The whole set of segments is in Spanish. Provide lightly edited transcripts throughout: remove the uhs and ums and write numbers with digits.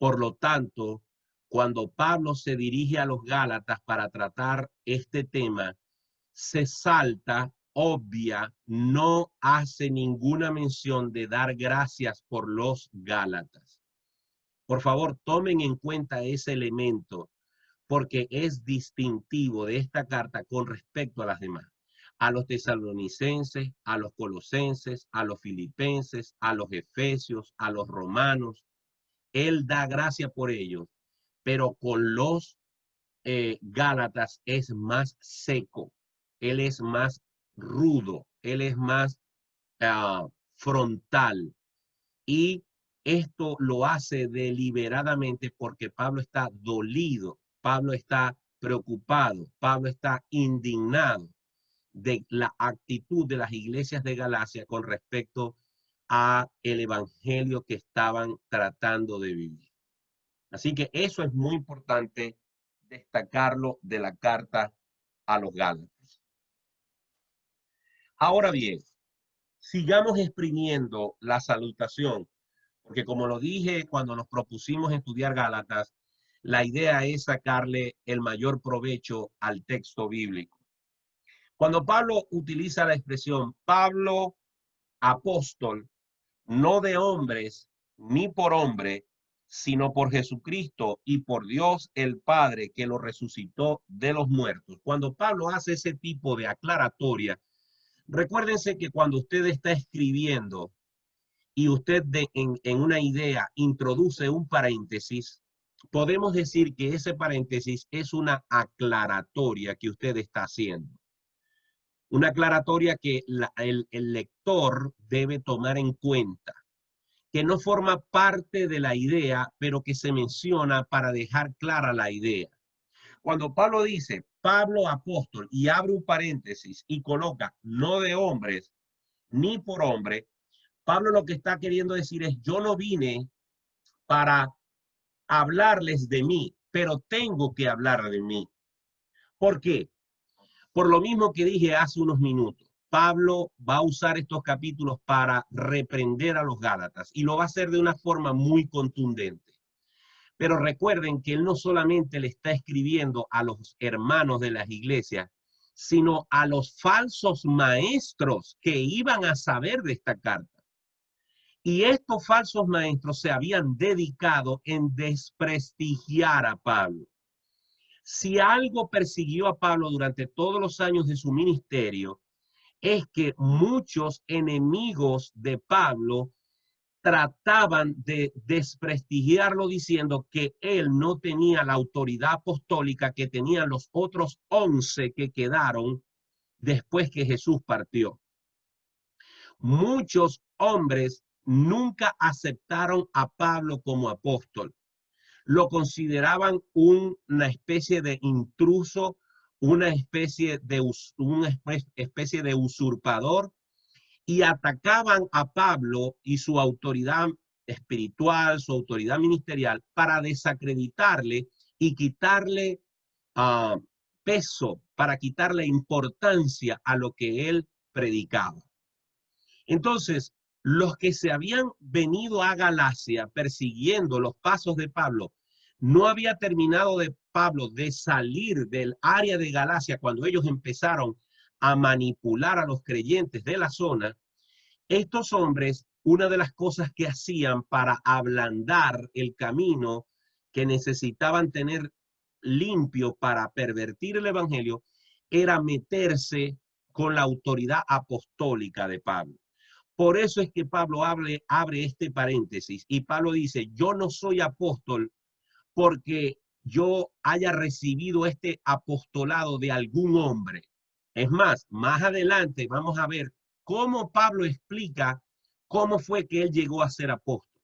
Por lo tanto, cuando Pablo se dirige a los Gálatas para tratar este tema, se salta, obvia, no hace ninguna mención de dar gracias por los Gálatas. Por favor, tomen en cuenta ese elemento, porque es distintivo de esta carta con respecto a las demás. A los tesalonicenses, a los colosenses, a los filipenses, a los efesios, a los romanos. Él da gracia por ellos, pero con los Gálatas es más seco, él es más rudo, él es más frontal. Y esto lo hace deliberadamente porque Pablo está dolido, Pablo está preocupado, Pablo está indignado de la actitud de las iglesias de Galacia con respecto a el evangelio que estaban tratando de vivir. Así que eso es muy importante destacarlo de la carta a los Gálatas. Ahora bien, sigamos exprimiendo la salutación, porque como lo dije cuando nos propusimos estudiar Gálatas, la idea es sacarle el mayor provecho al texto bíblico. Cuando Pablo utiliza la expresión Pablo apóstol, no de hombres ni por hombre, sino por Jesucristo y por Dios el Padre que lo resucitó de los muertos. Cuando Pablo hace ese tipo de aclaratoria, recuérdense que cuando usted está escribiendo y usted en una idea introduce un paréntesis, podemos decir que ese paréntesis es una aclaratoria que usted está haciendo. Una aclaratoria que el lector debe tomar en cuenta, que no forma parte de la idea, pero que se menciona para dejar clara la idea. Cuando Pablo dice, Pablo apóstol, y abre un paréntesis y coloca, no de hombres, ni por hombre, Pablo lo que está queriendo decir es, yo no vine para hablarles de mí, pero tengo que hablar de mí. ¿Por qué? Por lo mismo que dije hace unos minutos. Pablo va a usar estos capítulos para reprender a los Gálatas y lo va a hacer de una forma muy contundente. Pero recuerden que él no solamente le está escribiendo a los hermanos de las iglesias, sino a los falsos maestros que iban a saber de esta carta. Y estos falsos maestros se habían dedicado en desprestigiar a Pablo. Si algo persiguió a Pablo durante todos los años de su ministerio, es que muchos enemigos de Pablo trataban de desprestigiarlo diciendo que él no tenía la autoridad apostólica que tenían los otros 11 que quedaron después que Jesús partió. Muchos hombres nunca aceptaron a Pablo como apóstol. Lo consideraban una especie de intruso, una especie de usurpador, y atacaban a Pablo y su autoridad espiritual, su autoridad ministerial, para desacreditarle y quitarle peso, para quitarle importancia a lo que él predicaba. Entonces, los que se habían venido a Galacia persiguiendo los pasos de Pablo, no había terminado de Pablo de salir del área de Galacia cuando ellos empezaron a manipular a los creyentes de la zona. Estos hombres, una de las cosas que hacían para ablandar el camino que necesitaban tener limpio para pervertir el evangelio, era meterse con la autoridad apostólica de Pablo. Por eso es que Pablo abre este paréntesis y Pablo dice, yo no soy apóstol porque yo haya recibido este apostolado de algún hombre. Es más adelante vamos a ver cómo Pablo explica cómo fue que él llegó a ser apóstol.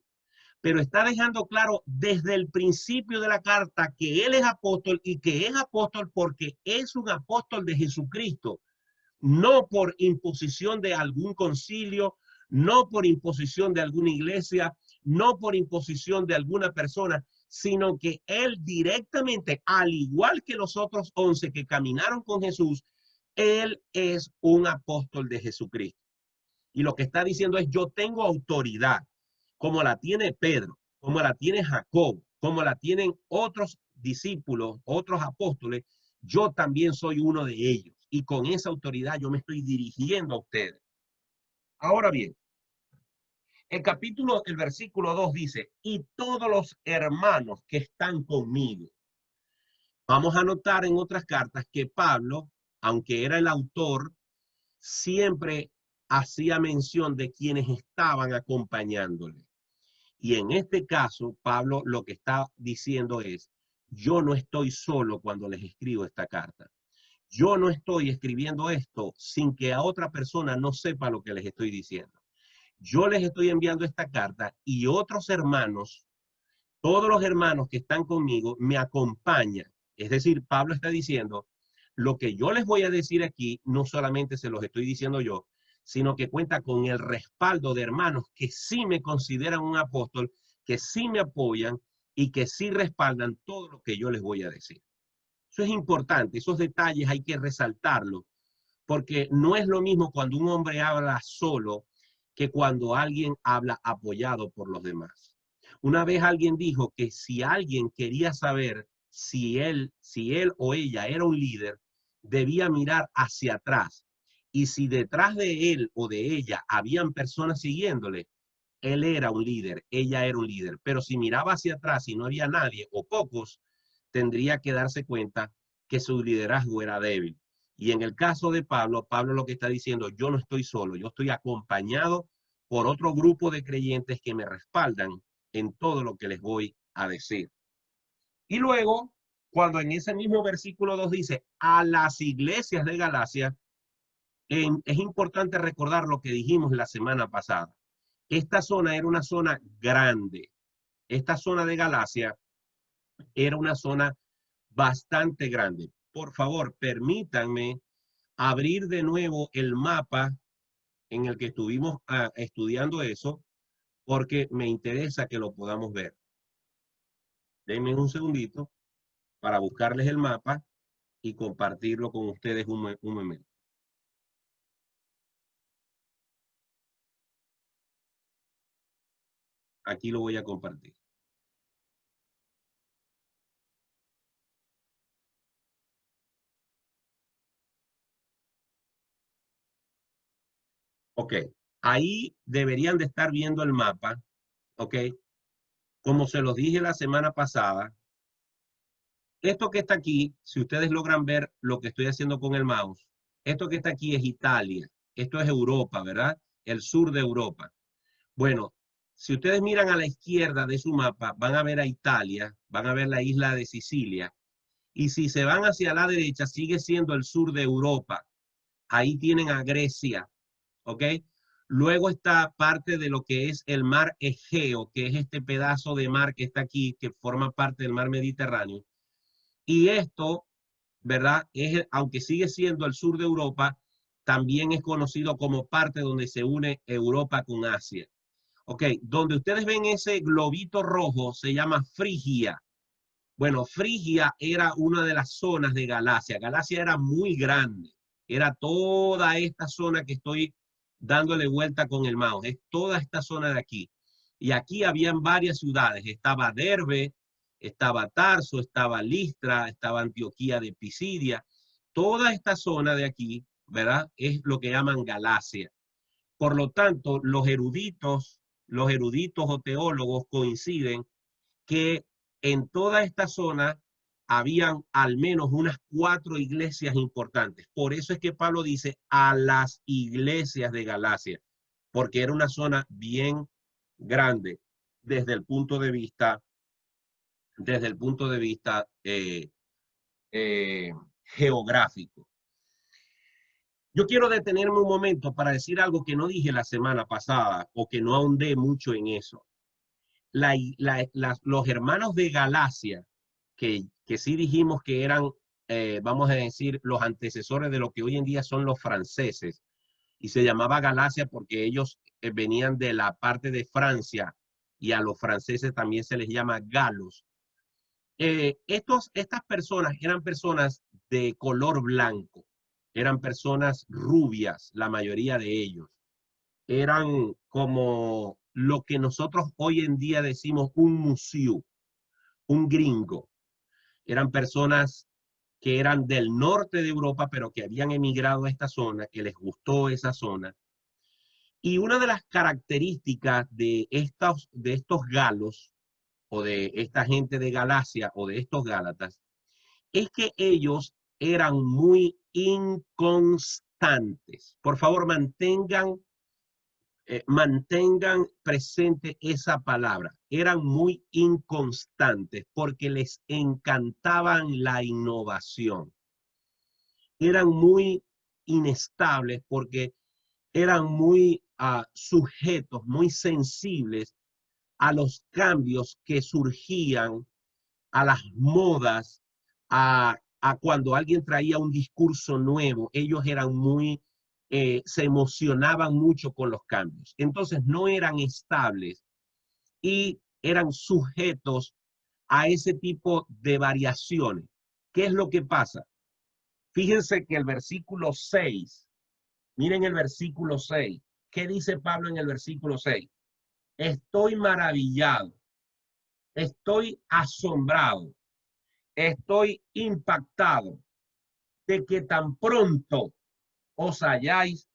Pero está dejando claro desde el principio de la carta que él es apóstol y que es apóstol porque es un apóstol de Jesucristo. No por imposición de algún concilio, no por imposición de alguna iglesia, no por imposición de alguna persona, sino que él directamente, al igual que los otros 11 que caminaron con Jesús, él es un apóstol de Jesucristo. Y lo que está diciendo es, yo tengo autoridad, como la tiene Pedro, como la tiene Jacobo, como la tienen otros discípulos, otros apóstoles, yo también soy uno de ellos. Y con esa autoridad yo me estoy dirigiendo a ustedes. Ahora bien, el versículo 2 dice, y todos los hermanos que están conmigo. Vamos a notar en otras cartas que Pablo, aunque era el autor, siempre hacía mención de quienes estaban acompañándole. Y en este caso, Pablo lo que está diciendo es, yo no estoy solo cuando les escribo esta carta. Yo no estoy escribiendo esto sin que a otra persona no sepa lo que les estoy diciendo. Yo les estoy enviando esta carta y otros hermanos, todos los hermanos que están conmigo, me acompañan. Es decir, Pablo está diciendo, lo que yo les voy a decir aquí, no solamente se los estoy diciendo yo, sino que cuenta con el respaldo de hermanos que sí me consideran un apóstol, que sí me apoyan y que sí respaldan todo lo que yo les voy a decir. Eso es importante, esos detalles hay que resaltarlos, porque no es lo mismo cuando un hombre habla solo que cuando alguien habla apoyado por los demás. Una vez alguien dijo que si alguien quería saber si él o ella era un líder, debía mirar hacia atrás. Y si detrás de él o de ella habían personas siguiéndole, él era un líder, ella era un líder. Pero si miraba hacia atrás y no había nadie o pocos, tendría que darse cuenta que su liderazgo era débil. Y en el caso de Pablo, Pablo lo que está diciendo, yo no estoy solo, yo estoy acompañado por otro grupo de creyentes que me respaldan en todo lo que les voy a decir. Y luego, cuando en ese mismo versículo 2 dice, a las iglesias de Galacia, es importante recordar lo que dijimos la semana pasada. Esta zona era una zona grande. Esta zona de Galacia era una zona bastante grande. Por favor, permítanme abrir de nuevo el mapa en el que estuvimos estudiando eso, porque me interesa que lo podamos ver. Denme un segundito para buscarles el mapa y compartirlo con ustedes un momento. Aquí lo voy a compartir. Ok, ahí deberían de estar viendo el mapa, ok. Como se los dije la semana pasada, esto que está aquí, si ustedes logran ver lo que estoy haciendo con el mouse, esto que está aquí es Italia, esto es Europa, ¿verdad? El sur de Europa. Bueno, si ustedes miran a la izquierda de su mapa, van a ver a Italia, van a ver la isla de Sicilia, y si se van hacia la derecha, sigue siendo el sur de Europa. Ahí tienen a Grecia, ¿ok? Luego está parte de lo que es el mar Egeo, que es este pedazo de mar que está aquí, que forma parte del mar Mediterráneo. Y esto, ¿verdad? Aunque sigue siendo el sur de Europa, también es conocido como parte donde se une Europa con Asia. Ok, donde ustedes ven ese globito rojo se llama Frigia. Bueno, Frigia era una de las zonas de Galacia. Galacia era muy grande. Era toda esta zona que estoy dándole vuelta con el mouse. Es toda esta zona de aquí. Y aquí habían varias ciudades. Estaba Derbe, estaba Tarso, estaba Listra, estaba Antioquía de Pisidia. Toda esta zona de aquí, ¿verdad? Es lo que llaman Galacia. Por lo tanto, los eruditos o teólogos coinciden que en toda esta zona habían al menos unas 4 iglesias importantes. Por eso es que Pablo dice a las iglesias de Galacia, porque era una zona bien grande desde el punto de vista, desde el punto de vista geográfico. Yo quiero detenerme un momento para decir algo que no dije la semana pasada o que no ahondé mucho en eso. Los hermanos de Galacia, que sí dijimos que eran, vamos a decir, los antecesores de lo que hoy en día son los franceses, y se llamaba Galacia porque ellos venían de la parte de Francia y a los franceses también se les llama galos. Estas personas eran personas de color blanco, eran personas rubias, la mayoría de ellos. Eran como lo que nosotros hoy en día decimos un museo. un gringo. Eran personas que eran del norte de Europa, pero que habían emigrado a esta zona, que les gustó esa zona. Y una de las características de estos galos, o de esta gente de Galacia, o de estos gálatas, es que ellos eran muy inconstantes. Por favor, mantengan presente esa palabra. Eran muy inconstantes porque les encantaban la innovación. Eran muy inestables porque eran muy sujetos, muy sensibles a los cambios que surgían, a las modas, a cuando alguien traía un discurso nuevo. Ellos eran se emocionaban mucho con los cambios. Entonces no eran estables y eran sujetos a ese tipo de variaciones. ¿Qué es lo que pasa? Fíjense que el versículo 6, miren el versículo 6. ¿Qué dice Pablo en el versículo 6? Estoy maravillado, estoy asombrado, estoy impactado de que tan pronto os hayáis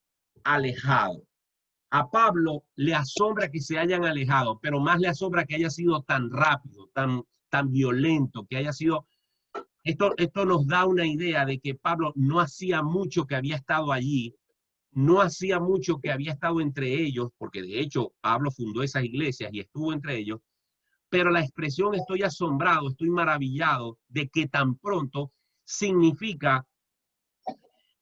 alejado. A Pablo le asombra que se hayan alejado, pero más le asombra que haya sido tan rápido, tan violento, que haya sido... Esto nos da una idea de que Pablo no hacía mucho que había estado allí, no hacía mucho que había estado entre ellos, porque de hecho Pablo fundó esas iglesias y estuvo entre ellos, pero la expresión estoy asombrado, estoy maravillado de que tan pronto significa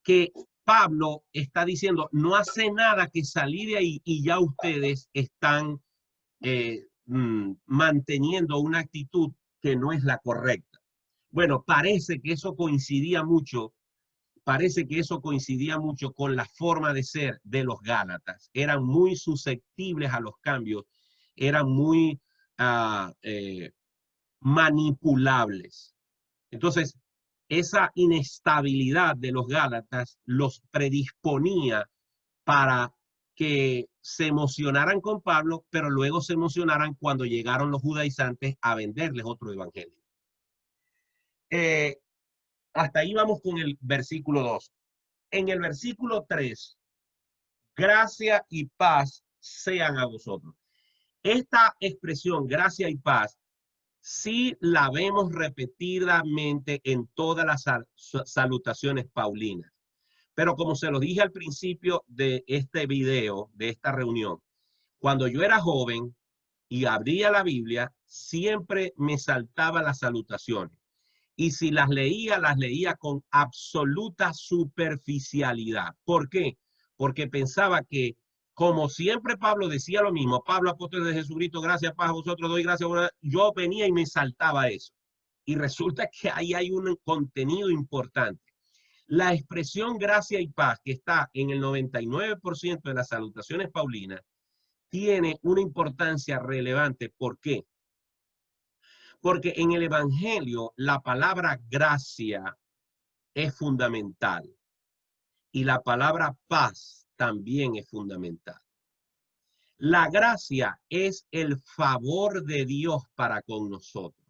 que Pablo está diciendo, no hace nada que salí de ahí y ya ustedes están manteniendo una actitud que no es la correcta. Bueno, parece que eso coincidía mucho con la forma de ser de los Gálatas. Eran muy susceptibles a los cambios, eran muy manipulables. Entonces, esa inestabilidad de los Gálatas los predisponía para que se emocionaran con Pablo, pero luego se emocionaran cuando llegaron los judaizantes a venderles otro evangelio. Hasta ahí vamos con el versículo 2. En el versículo 3, gracia y paz sean a vosotros. Esta expresión, gracia y paz, sí la vemos repetidamente en todas las salutaciones paulinas. Pero como se lo dije al principio de este video, de esta reunión, cuando yo era joven y abría la Biblia, siempre me saltaba las salutaciones. Y si las leía con absoluta superficialidad. ¿Por qué? Porque pensaba que, como siempre Pablo decía lo mismo, Pablo, apóstol de Jesucristo, gracias, paz a vosotros, doy gracias. Yo venía y me saltaba eso. Y resulta que ahí hay un contenido importante. La expresión gracia y paz, que está en el 99% de las salutaciones paulinas, tiene una importancia relevante. ¿Por qué? Porque en el Evangelio la palabra gracia es fundamental y la palabra paz también es fundamental. La gracia es el favor de Dios para con nosotros.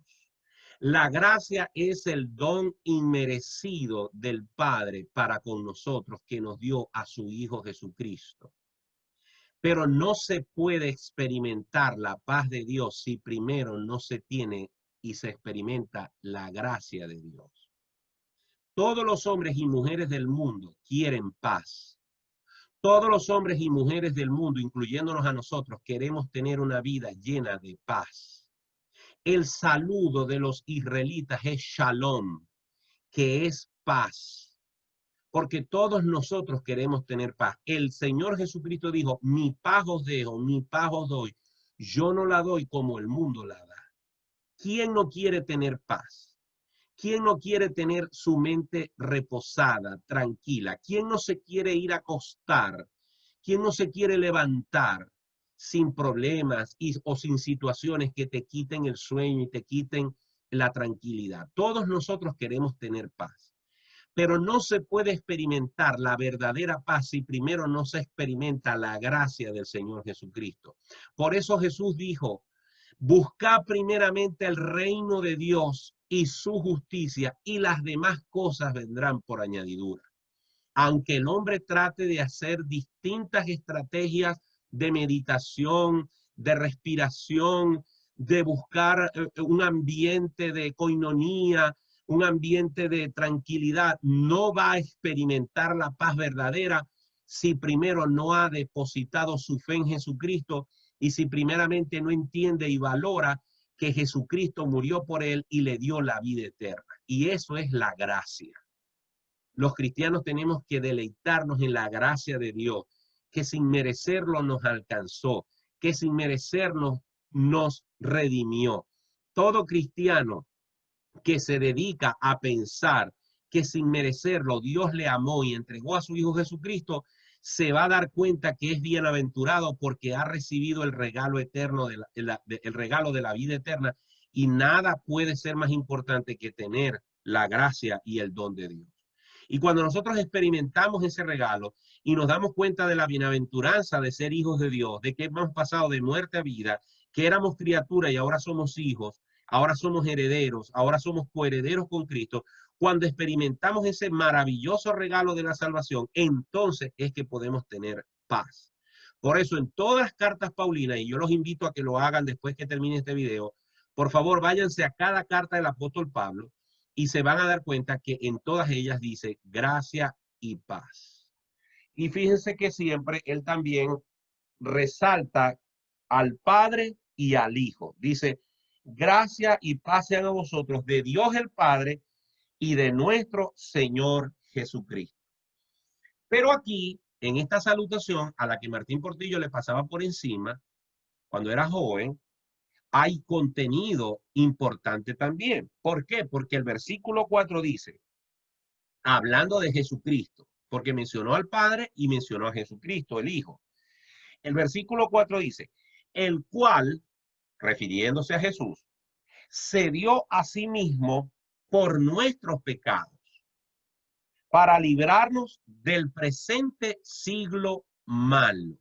La gracia es el don inmerecido del Padre para con nosotros que nos dio a su Hijo Jesucristo. Pero no se puede experimentar la paz de Dios si primero no se tiene y se experimenta la gracia de Dios. Todos los hombres y mujeres del mundo quieren paz. Todos los hombres y mujeres del mundo, incluyéndonos a nosotros, queremos tener una vida llena de paz. El saludo de los israelitas es shalom, que es paz. Porque todos nosotros queremos tener paz. El Señor Jesucristo dijo, mi paz os dejo, mi paz os doy. Yo no la doy como el mundo la da. ¿Quién no quiere tener paz? ¿Quién no quiere tener su mente reposada, tranquila? ¿Quién no se quiere ir a acostar? ¿Quién no se quiere levantar sin problemas o sin situaciones que te quiten el sueño y te quiten la tranquilidad? Todos nosotros queremos tener paz, pero no se puede experimentar la verdadera paz si primero no se experimenta la gracia del Señor Jesucristo. Por eso Jesús dijo, Buscad primeramente el reino de Dios y su justicia, y las demás cosas vendrán por añadidura. Aunque el hombre trate de hacer distintas estrategias de meditación, de respiración, de buscar un ambiente de coinonía, un ambiente de tranquilidad, no va a experimentar la paz verdadera si primero no ha depositado su fe en Jesucristo y si primeramente no entiende y valora que Jesucristo murió por él y le dio la vida eterna. Y eso es la gracia. Los cristianos tenemos que deleitarnos en la gracia de Dios, que sin merecerlo nos alcanzó, que sin merecernos nos redimió. Todo cristiano que se dedica a pensar que sin merecerlo Dios le amó y entregó a su Hijo Jesucristo, se va a dar cuenta que es bienaventurado porque ha recibido el regalo eterno, el regalo de la vida eterna, y nada puede ser más importante que tener la gracia y el don de Dios. Y cuando nosotros experimentamos ese regalo y nos damos cuenta de la bienaventuranza de ser hijos de Dios, de que hemos pasado de muerte a vida, que éramos criaturas y ahora somos hijos, ahora somos herederos, ahora somos coherederos con Cristo, cuando experimentamos ese maravilloso regalo de la salvación, entonces es que podemos tener paz. Por eso en todas las cartas paulinas, y yo los invito a que lo hagan después que termine este video, por favor váyanse a cada carta del apóstol Pablo y se van a dar cuenta que en todas ellas dice gracia y paz. Y fíjense que siempre él también resalta al Padre y al Hijo. Dice, gracia y paz sean a vosotros de Dios el Padre y de nuestro Señor Jesucristo. Pero aquí, en esta salutación a la que Martín Portillo le pasaba por encima, cuando era joven, hay contenido importante también. ¿Por qué? Porque el versículo 4 dice, hablando de Jesucristo, porque mencionó al Padre y mencionó a Jesucristo, el Hijo. El versículo 4 dice, el cual, refiriéndose a Jesús, se dio a sí mismo por nuestros pecados, para librarnos del presente siglo malo.